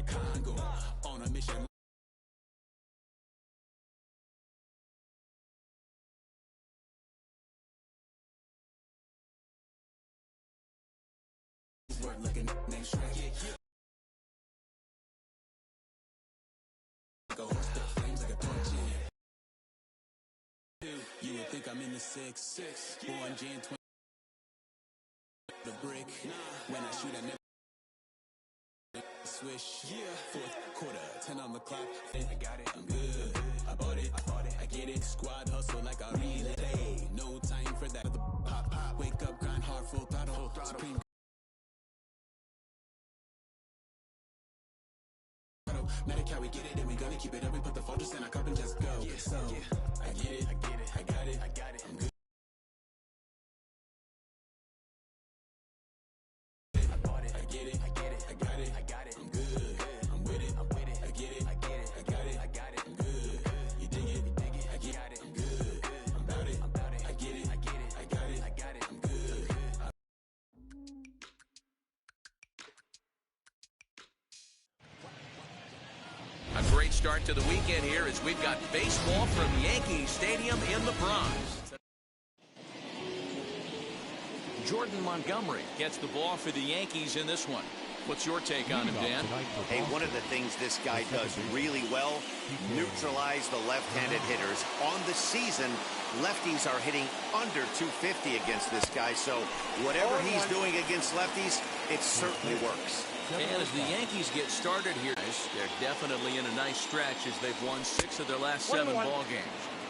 like Congo. On a mission. Word looking name Shrek. Go spit flames like a torch. You would think I'm in the 6'6", born Jan 20. The brick. When I shoot, I never swish. Fourth quarter, 10 on the clock. I got it. I'm good. I bought it. I get it. Squad hustle like I really play. No time for that. Pop, pop. Wake up, grind hard, full throttle. Supreme. Medicare, we get it, and we gonna keep it up. We put the focus in our cup and just go. So, I get it, I got it, I'm good. I bought it, I get it, I'm good. I'm with it, I get it, I got it, I'm good. You dig it, I get it, I'm good. I'm about it, I get it, I got it, I'm good. A great start to the weekend here as we've got baseball from Yankee Stadium in the Bronx. Jordan Montgomery gets the ball for the Yankees in this one. What's your take on him, Dan? Hey, one of the things this guy does really well, neutralize the left-handed hitters. On the season, lefties are hitting under 250 against this guy, so whatever he's doing against lefties, it certainly works. And as the Yankees get started here, they're definitely in a nice stretch as they've won 6 of their last 7 ball games.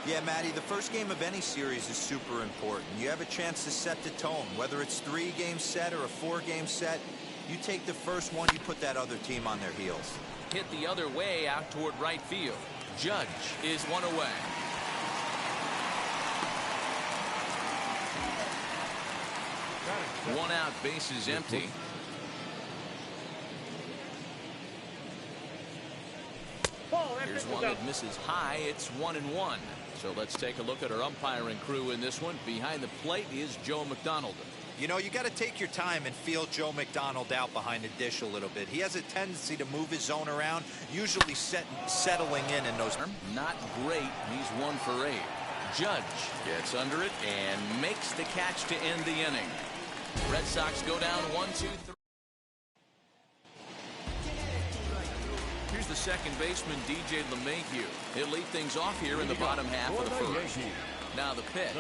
Yeah, Matty, the first game of any series is super important. You have a chance to set the tone, whether it's 3-game set or a 4-game set. You take the first one, you put that other team on their heels. Hit the other way out toward right field. Judge is one away. One out, bases empty. Here's one that misses high. It's 1-1. So let's take a look at our umpiring crew in this one. Behind the plate is Joe McDonald. You know, you got to take your time and feel Joe McDonald out behind the dish a little bit. He has a tendency to move his zone around, usually settling in those. Not great. He's 1 for 8. Judge gets under it and makes the catch to end the inning. Red Sox go down 1-2-3. Here's the second baseman, DJ LeMahieu. He'll lead things off here in the bottom half of the first. Now the pitch.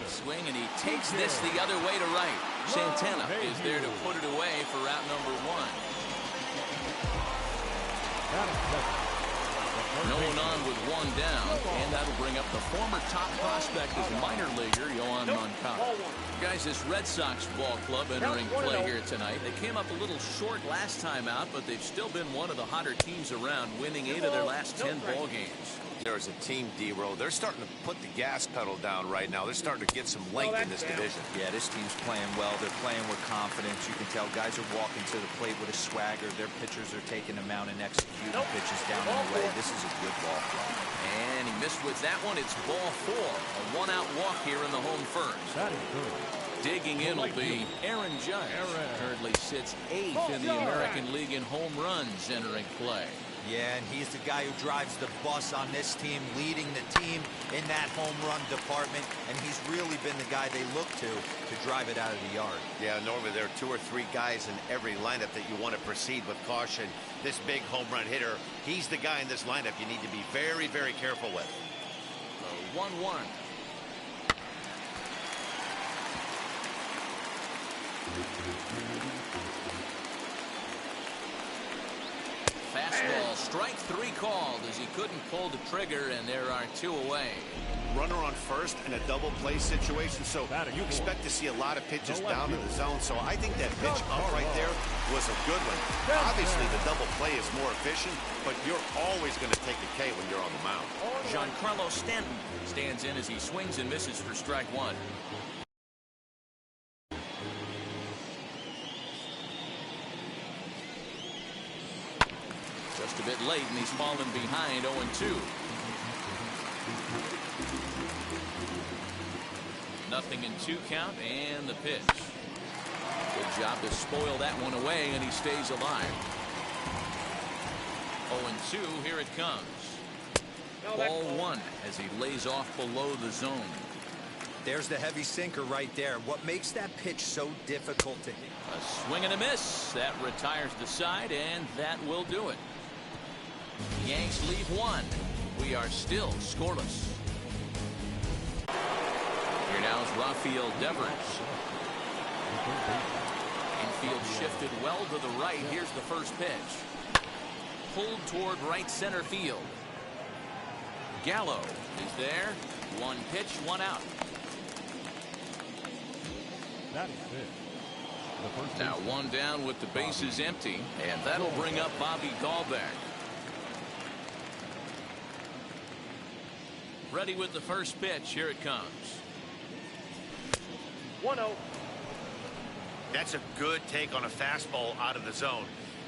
Swing, and he takes this the other way to right. Santana is there to put it away for out number 1. No one on with 1 down, and that'll bring up the former top prospect as minor leaguer, Yohan Moncada. Guys, this Red Sox ball club entering play here tonight. They came up a little short last time out, but they've still been one of the hotter teams around, winning 8 of their last 10 ball games. There's a team, D-Row. They're starting to put the gas pedal down right now. They're starting to get some length in this division. Yeah, this team's playing well. They're playing with confidence. You can tell guys are walking to the plate with a swagger. Their pitchers are taking them out and executing pitches down and away. This is a good ball club. And he missed with that one. It's ball 4. A 1-out walk here in the home first. Digging in will be Aaron Judge. Currently sits 8th in the American League in home runs entering play. Yeah, and he's the guy who drives the bus on this team, leading the team in that home run department, and he's really been the guy they look to drive it out of the yard. Yeah, normally there are 2 or 3 guys in every lineup that you want to proceed with caution. This big home run hitter, he's the guy in this lineup you need to be very, very careful with. 1-1. Fastball, strike 3 called as he couldn't pull the trigger, and there are 2 away. Runner on first in a double play situation, so you expect to see a lot of pitches down in the zone. So I think that pitch up right there was a good one. Obviously, the double play is more efficient, but you're always going to take a K when you're on the mound. Giancarlo Stanton stands in as he swings and misses for strike 1. Just a bit late, and he's fallen behind 0-2. Nothing in 2 count, and the pitch. Good job to spoil that one away, and he stays alive. 0-2, here it comes. Ball one as he lays off below the zone. There's the heavy sinker right there. What makes that pitch so difficult to hit? A swing and a miss. That retires the side, and that will do it. Yanks leave one. We are still scoreless. Here now is Rafael Devers. Infield shifted well to the right. Here's the first pitch. Pulled toward right center field. Gallo is there. One pitch, one out. That is it. Now one down with the bases empty, and that'll bring up Bobby Dahlbeck. Ready with the first pitch. Here it comes. 1-0. That's a good take on a fastball out of the zone.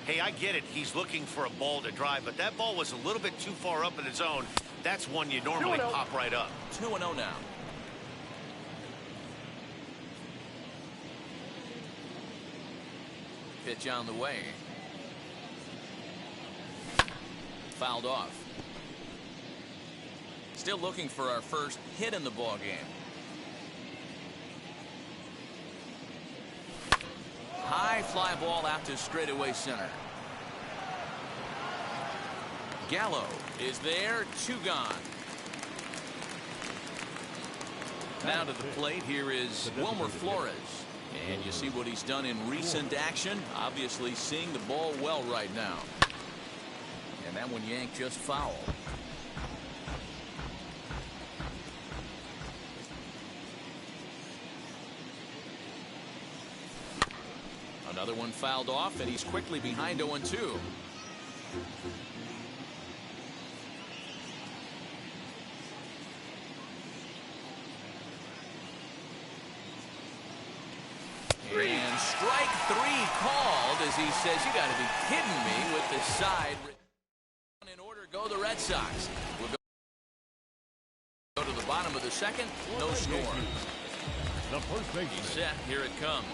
Hey, I get it. He's looking for a ball to drive, but that ball was a little bit too far up in the zone. That's one you normally pop right up. 2-0 now. Pitch on the way. Fouled off. Still looking for our first hit in the ball game. High fly ball out to straightaway center. Gallo is there. Two gone. Now to the plate. Here is Wilmer Flores. And you see what he's done in recent action. Obviously seeing the ball well right now. And that one yanked just foul. Another one fouled off, and he's quickly behind 0-2. And strike three called as he says, you got to be kidding me with the side. In order, go the Red Sox. We'll go to the bottom of the second. No score. The first baseman. He's set. Here it comes.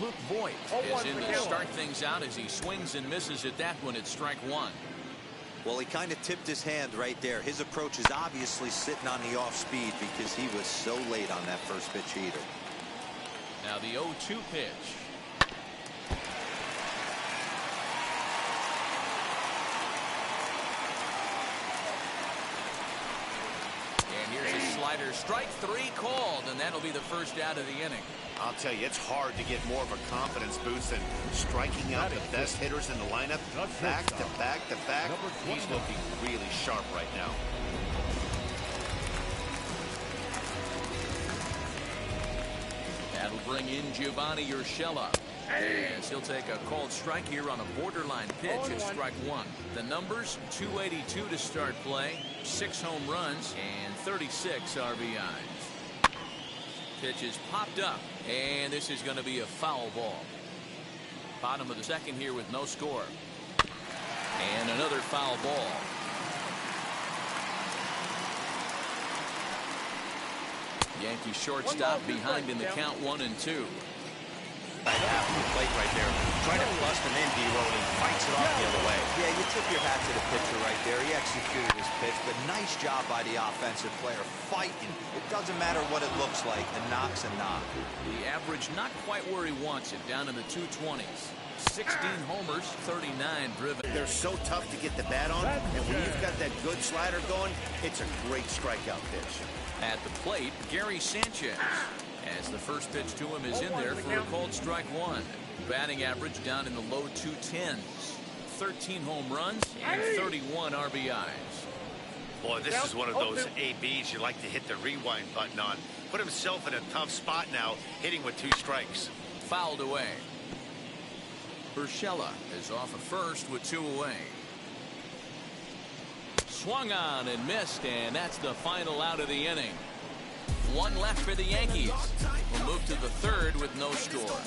Luke Voigt is in to start things out as he swings and misses at that one at strike one. Well, he kind of tipped his hand right there. His approach is obviously sitting on the off speed because he was so late on that first pitch heater. Now the 0-2 pitch. And here's a slider. Strike three called, and that'll be the first out of the inning. I'll tell you, it's hard to get more of a confidence boost than striking out the best hitters in the lineup back to back to back. He's looking really sharp right now. That'll bring in Giovanni Urshela. As he'll take a called strike here on a borderline pitch at strike one. The numbers, 282 to start play, 6 home runs, and 36 RBIs. Pitch is popped up, and this is going to be a foul ball. Bottom of the second here with no score. And another foul ball. Yankee shortstop behind in the count 1-2. At half of the plate right there. Trying to bust him in, D-Roll, and fights it off the other way. Yeah, you tip your hat to the pitcher right there. He executed his pitch, but nice job by the offensive player fighting. It doesn't matter what it looks like. A knock's a knock. The average not quite where he wants it, down in the 220s. 16 homers, 39 driven. They're so tough to get the bat on, and when you've got that good slider going, it's a great strikeout pitch. At the plate, Gary Sanchez. As the first pitch to him is in there for a called strike one. Batting average down in the low 210s. 13 home runs and 31 RBIs. Boy, this is one of those ABs you like to hit the rewind button on. Put himself in a tough spot now, hitting with 2 strikes. Fouled away. Urshela is off at first with 2 away. Swung on and missed, and that's the final out of the inning. 1 left for the Yankees. We'll move to the third with no score.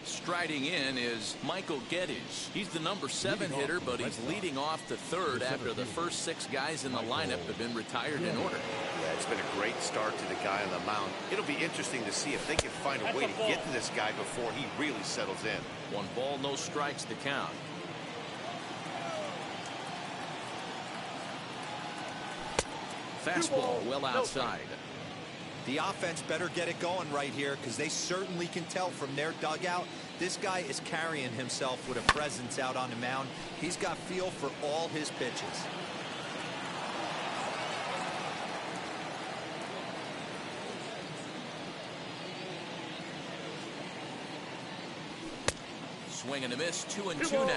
Striding in is Michael Geddes. He's the number 7 hitter, but he's leading off the third after the first 6 guys in the lineup have been retired in order. Yeah, It's been a great start to the guy on the mound. It'll be interesting to see if they can find a way to get to this guy before he really settles in. 1 ball, no strikes to count. Fastball well outside. The offense better get it going right here, because they certainly can tell from their dugout this guy is carrying himself with a presence out on the mound. He's got feel for all his pitches. Swing and a miss, 2-2 now.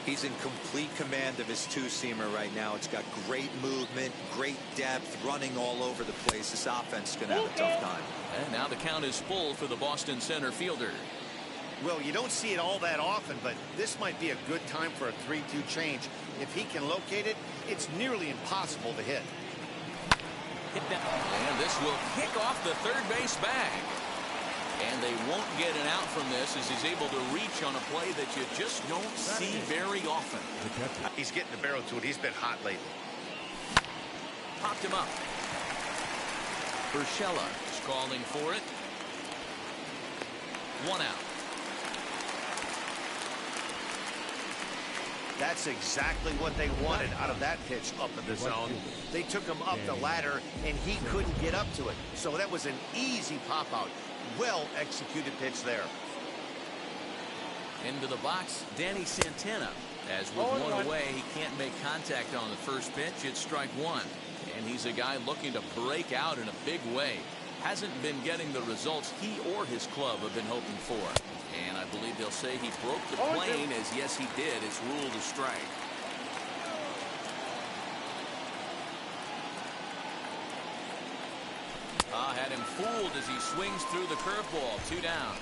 He's in complete command of his two-seamer right now. It's got great movement, great depth, running all over the place. This offense is going to have a tough time. And now the count is full for the Boston center fielder. Well, you don't see it all that often, but this might be a good time for a 3-2 change. If he can locate it, it's nearly impossible to hit. Hit down. And this will kick off the third base bag. And they won't get an out from this as he's able to reach on a play that you just don't see very often. He's getting the barrel to it. He's been hot lately. Popped him up. Urshela is calling for it. 1 out. That's exactly what they wanted out of that pitch up in the zone. They took him up the ladder, and he couldn't get up to it. So that was an easy pop-out. Well-executed pitch there. Into the box, Danny Santana. As with 1 away, he can't make contact on the first pitch. It's strike 1. And he's a guy looking to break out in a big way. Hasn't been getting the results he or his club have been hoping for. And I believe they'll say he broke the plane, as yes, he did. It's ruled a strike. Had him fooled as he swings through the curveball. 2 down.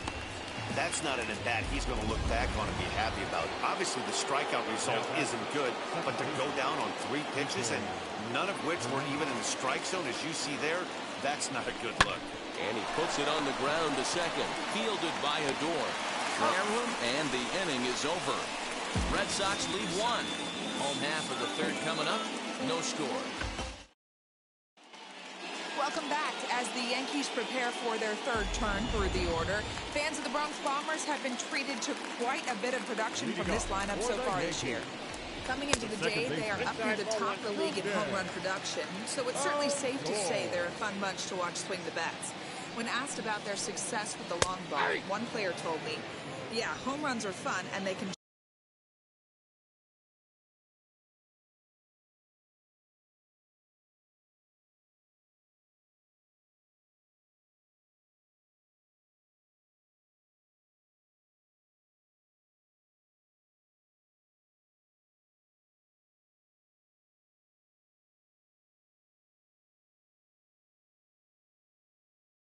That's not an at-bat he's going to look back on and be happy about. Obviously, the strikeout result isn't good, but to go down on 3 pitches and none of which were even in the strike zone, as you see there, that's not a good look. And he puts it on the ground to second. Fielded by Adore. And the inning is over. Red Sox lead 1. Home half of the third coming up. No score. Welcome back. As the Yankees prepare for their third turn through the order, fans of the Bronx Bombers have been treated to quite a bit of production from this lineup so far this year. Coming into the day, they are up near the top of the league in home run production, so it's certainly safe to say they're a fun bunch to watch swing the bats. When asked about their success with the long ball, one player told me, yeah, home runs are fun and they can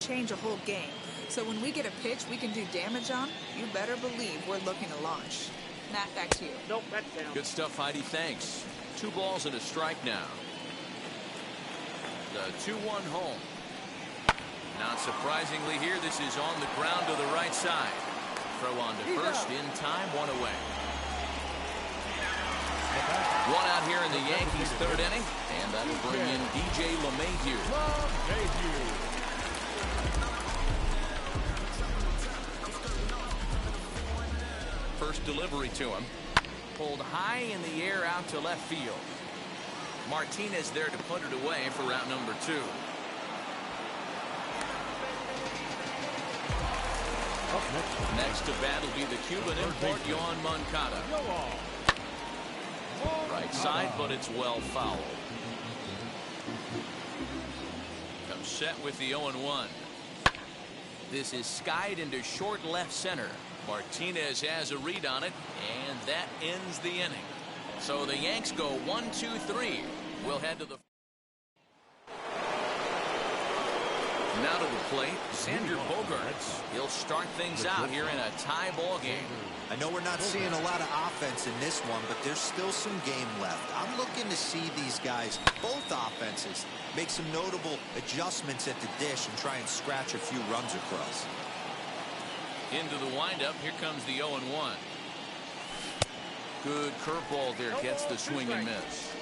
change a whole game. So when we get a pitch we can do damage on, you better believe we're looking to launch. Matt, back to you. Nope, that's down. Good stuff, Heidi. Thanks. 2 balls and a strike now. The 2-1 home. Not surprisingly here, this is on the ground to the right side. Throw on to first, in time, 1 away. 1 out here in the Yankees' third inning, and that'll bring in DJ LeMahieu. First delivery to him. Pulled high in the air out to left field. Martinez there to put it away for route number 2. Next to bat will be the Cuban import, Yohan Moncada. Right side, but it's well fouled. Comes set with the 0-1. This is skied into short left center. Martinez has a read on it, and that ends the inning. So the Yanks go 1-2-3. We'll head to the... Now to the plate, Xander Bogaerts. He'll start things out here in a tie ball game. I know we're not seeing a lot of offense in this one, but there's still some game left. I'm looking to see these guys, both offenses, make some notable adjustments at the dish and try and scratch a few runs across. Into the windup, here comes the 0-1. Good curveball there, gets the swing and miss.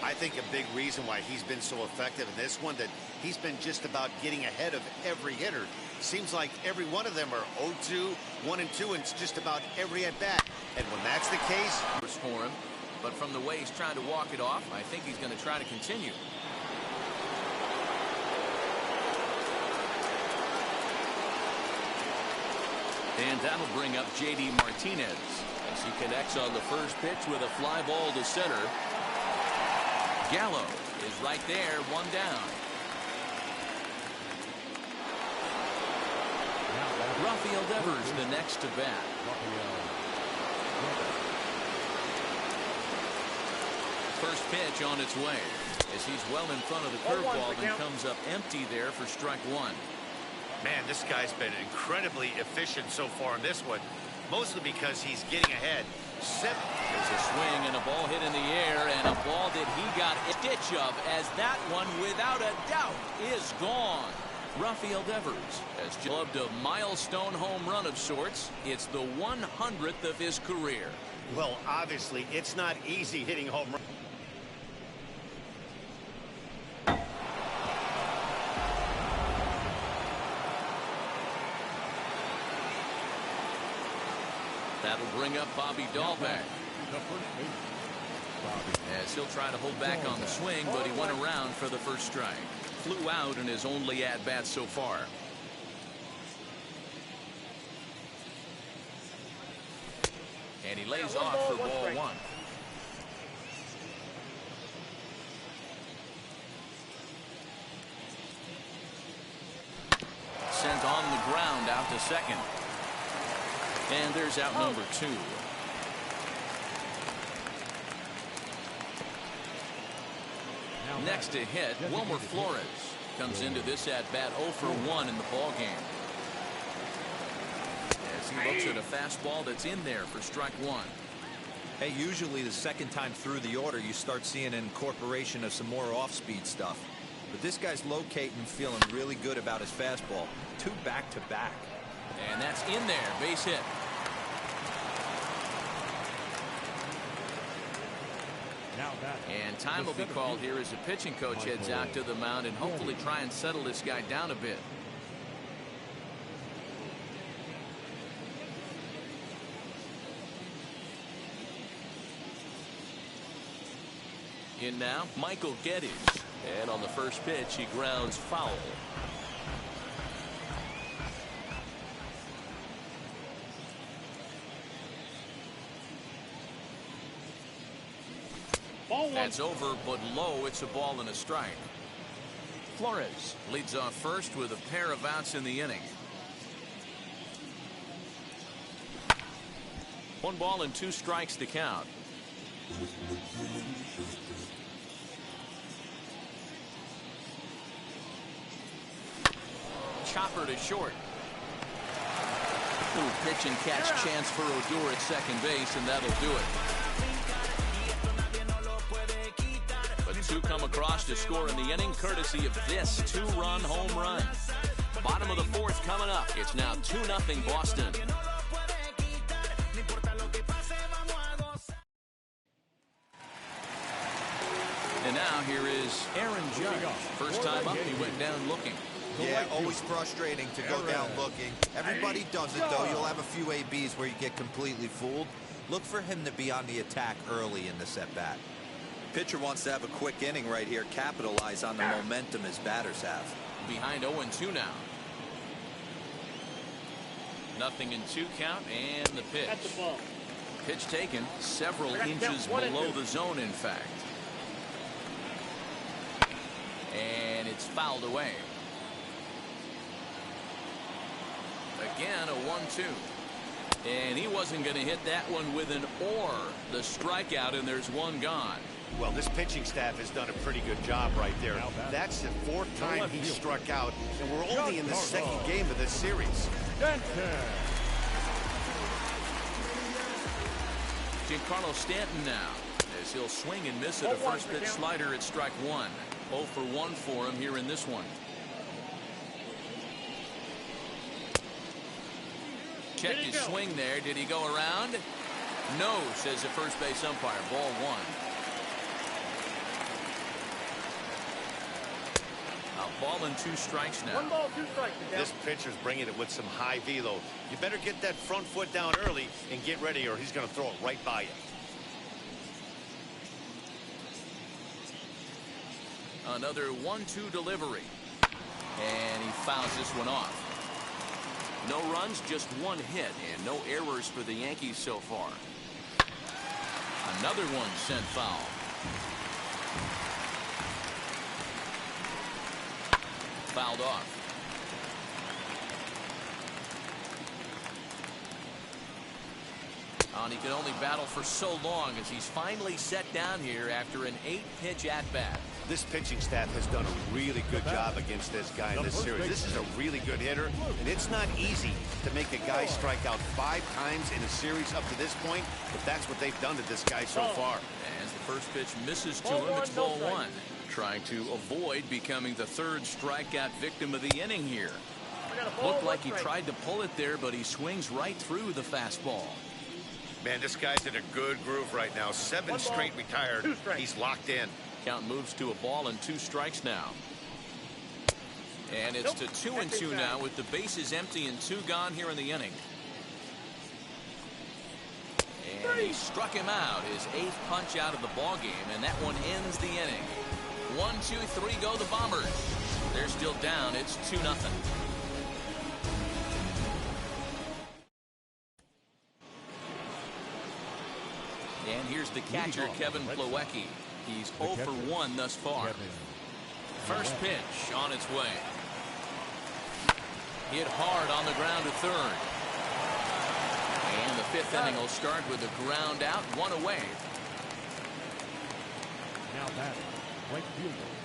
I think a big reason why he's been so effective in this one, that he's been just about getting ahead of every hitter. Seems like every one of them are 0-2, 1-2, and it's just about every at bat. And when that's the case, for him, but from the way he's trying to walk it off, I think he's going to try to continue. And that'll bring up J.D. Martinez as he connects on the first pitch with a fly ball to center. Gallo is right there, one down. Rafael Devers the next to bat. First pitch on its way as he's well in front of the curveball and comes up empty there for strike one. man, this guy's been incredibly efficient so far in this one, mostly because he's getting ahead. There's a swing and a ball hit in the air, and a ball that he got a stitch of, as that one, without a doubt, is gone. Rafael Devers has gloved a milestone home run of sorts. It's the 100th of his career. Well, obviously, it's not easy hitting home runs. That'll bring up Bobby Dahlbeck, as he'll try to hold back on the swing, but he went around for the first strike. Flew out in his only at-bat so far. And he lays off for ball one. Sent on the ground out to second. And there's out number two. Next to hit, Wilmer Flores comes into this at-bat 0 for 1 in the ballgame, as he looks at a fastball that's in there for strike one. Hey, usually the second time through the order you start seeing an incorporation of some more off-speed stuff. But this guy's locating and feeling really good about his fastball. 2 back-to-back. And that's in there, base hit. And time will be called here as the pitching coach heads out to the mound and hopefully try and settle this guy down a bit. In now, Michael Geddes. And on the first pitch, he grounds foul. That's over, but low. It's a ball and a strike. Flores leads off first with a pair of outs in the inning. 1 ball and 2 strikes to count. Chopper to short. Little pitch and catch chance for Odor at second base, and that'll do it. But 2 come across to score in the inning, courtesy of this 2-run home run. Bottom of the 4th coming up. It's now 2-0 Boston. And now here is Aaron Judge. First time up, he went down looking. Yeah, always frustrating to go down looking. Everybody does it, though. You'll have a few ABs where you get completely fooled. Look for him to be on the attack early in the at-bat. Pitcher wants to have a quick inning right here, capitalize on the momentum his batters have. Behind 0-2 now. 0-2 count, and the pitch. Pitch taken several inches below the zone, in fact. And it's fouled away. Again, a 1-2. And he wasn't going to hit that one with an or. The strikeout, and there's one gone. Well, this pitching staff has done a pretty good job right there. That's the 4th time he struck out, and we're only in the 2nd game of this series. Giancarlo Stanton now, as he'll swing and miss at a first pitch slider at strike 1. 0 for 1 for him here in this one. Checked his swing there. Did he go around? No, says the first base umpire. Ball 1. Ball and 2 strikes now. 1 ball, 2 strikes. This pitcher's bringing it with some high velo. You better get that front foot down early and get ready, or he's going to throw it right by you. Another 1-2 delivery. And he fouls this one off. No runs, just 1 hit, and no errors for the Yankees so far. Another one sent foul. Fouled off. And he can only battle for so long as he's finally set down here after an 8-pitch at-bat. This pitching staff has done a really good job against this guy in this series. This is a really good hitter, and it's not easy to make a guy strike out 5 times in a series up to this point, but that's what they've done to this guy so far. As the first pitch misses to him, it's ball 1. Trying to avoid becoming the 3rd strikeout victim of the inning here. Looked like he tried to pull it there, but he swings right through the fastball. Man, this guy's in a good groove right now. 7 straight retired. He's locked in. Count moves to a ball and 2 strikes now. And it's to 2-2 now with the bases empty and 2 gone here in the inning. And he struck him out, his 8th punch out of the ball game, and that one ends the inning. 1, 2, 3 go the Bombers. They're still down. It's 2-0. And here's the catcher, Kevin Plawecki. He's 0 for 1 thus far. First pitch on its way. Hit hard on the ground to 3rd. And the 5th inning will start with a ground out, 1 away.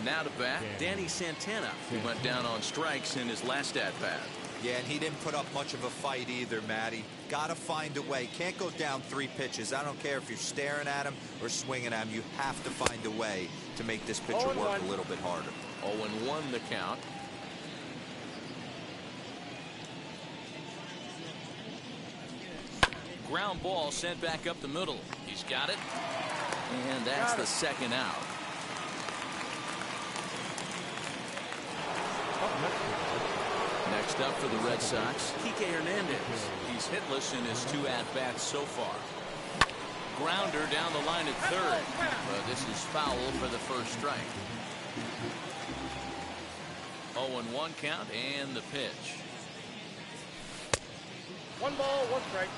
Now to bat, Danny Santana, who went down on strikes in his last at-bat. Yeah, and he didn't put up much of a fight either, Matty. Got to find a way. Can't go down 3 pitches. I don't care if you're staring at him or swinging at him. You have to find a way to make this pitcher work a little bit harder. 0-1 the count. Ground ball sent back up the middle. He's got it. And that's the 2nd out. Next up for the Red Sox, Kike Hernandez. He's hitless in his 2 at-bats so far. Grounder down the line at 3rd. But this is foul for the 1st strike. 0-1 count and the pitch. 1 ball, 1 strike.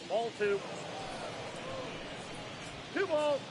Ball 2. 2 balls.